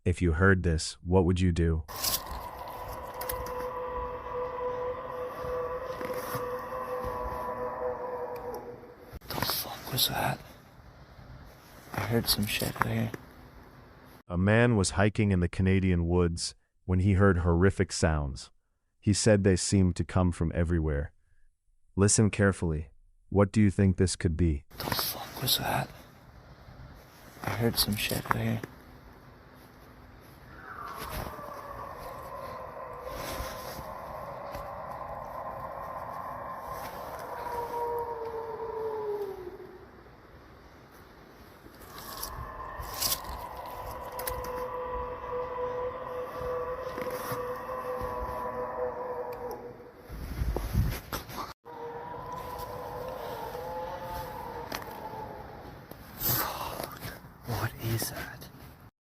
If you heard this, what would you do? The fuck was that? I heard some shit out here. A man was hiking in the Canadian woods when he heard horrific sounds. He said they seemed to come from everywhere. Listen carefully. What do you think this could be? The fuck was that? I heard some shit out here.